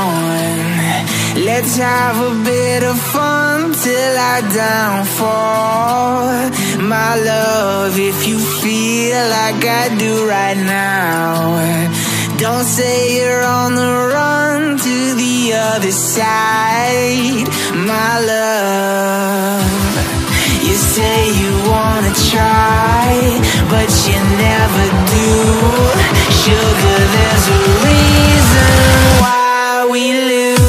on. Let's have a bit of fun till I downfall. My love, if you feel like I do right now, don't say you're on the run to the other side. My love, you say you wanna try, but you never do. Sugar, there's a reason why we lose.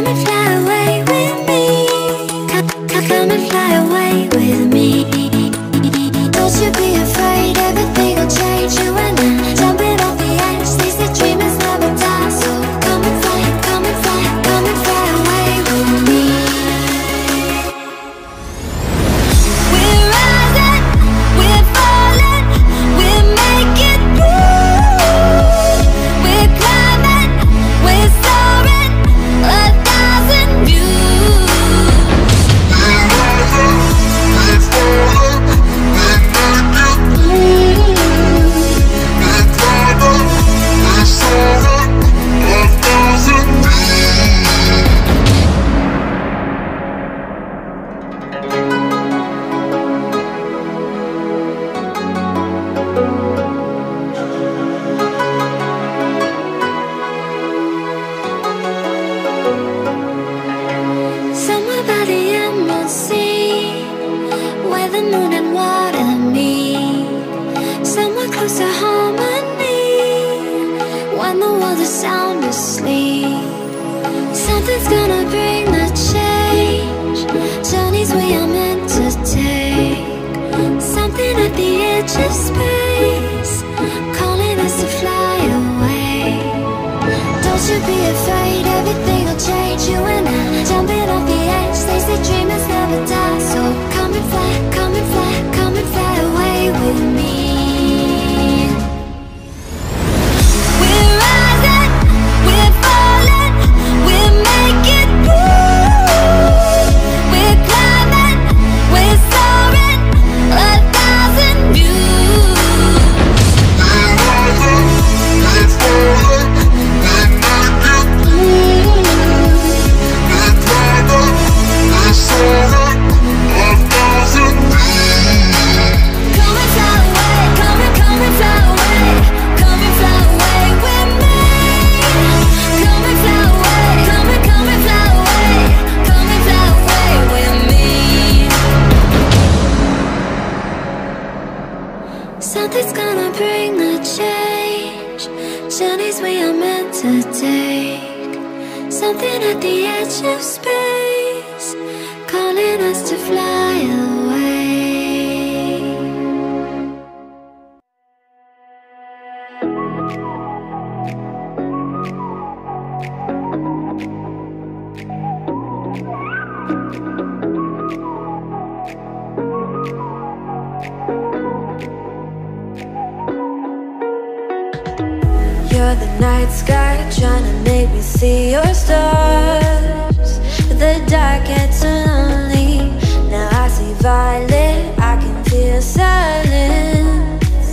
Come and fly away with me. Come and fly away with me. Don't you be afraid, everything will change. You and I, jumping off the edge. They say dreamers never die. So come and fly, come and fly, come and fly away with me. We're rising, we're falling, we're making moves. We're climbing, we're soaring, 1,000 views. We're rising, we're falling, we're making moves. We're climbing, we're soaring, 1,000 views. Somewhere by the emerald sea, where the moon and water meet. Somewhere close to harmony, when the world is sound asleep. Something's gonna bring the change, journeys we are meant to take. Something at the edge of space, calling us to fly away. Don't you be afraid, everything will change. You and I, jumping off the edge. They say dreamers never die. So come and fly, come and fly, come and fly away with me. We're rising, we're falling, we're making moves. We're climbing, we're soaring, 1,000 views. We're rising, we're falling, we're making moves. We're climbing, we're soaring, 1,000 views. Come and fly away, come and fly away, come and fly away with me. Come and fly away, come and fly away, come and fly away with me. Something's gonna bring the change, journeys we are meant to take. Something at the edge of space, calling us to fly away. You're the night sky, trying to make me see your stars. But the dark gets so lonely. Now I see violet, I can feel silence.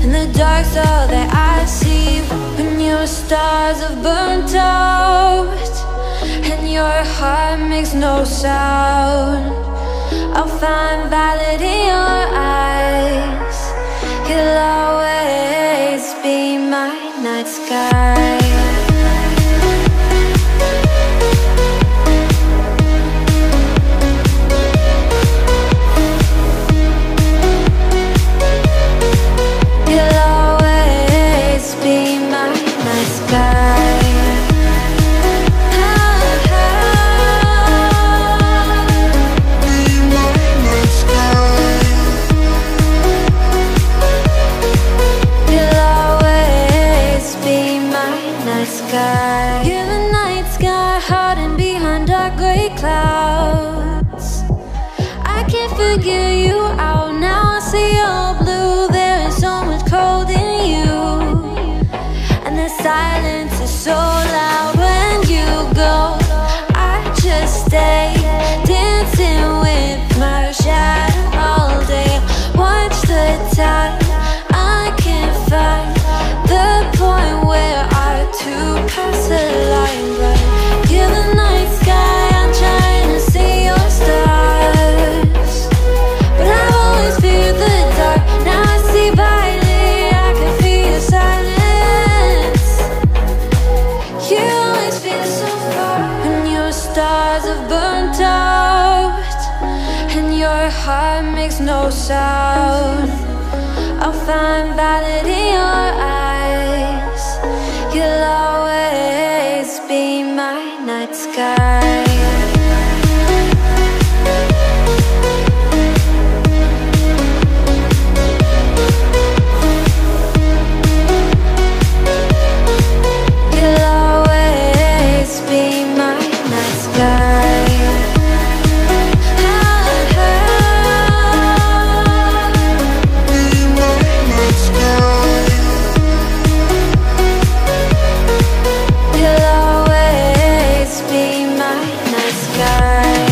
And the dark's all that I see. When your stars have burnt out and your heart makes no sound, I'll find violet in your eyes. You'll always be my night sky. You'll always be my night sky. You're the night sky, hiding behind dark gray clouds. I can't figure you out now. I see all blue. There is so much cold in you, and the silence is so loud when you go. I just stay dancing with my shadow all day. Watch the time. I can't find the point where to pass the line, but you're the night sky. I'm trying to see your stars, but I've always feared the dark. Now I see violet, I can feel your silence. You always feel so far when your stars have burnt out and your heart makes no sound. I'll find violet in your eyes. You'll always be my night sky. sky. You'll always be my night sky. You'll always be my night sky.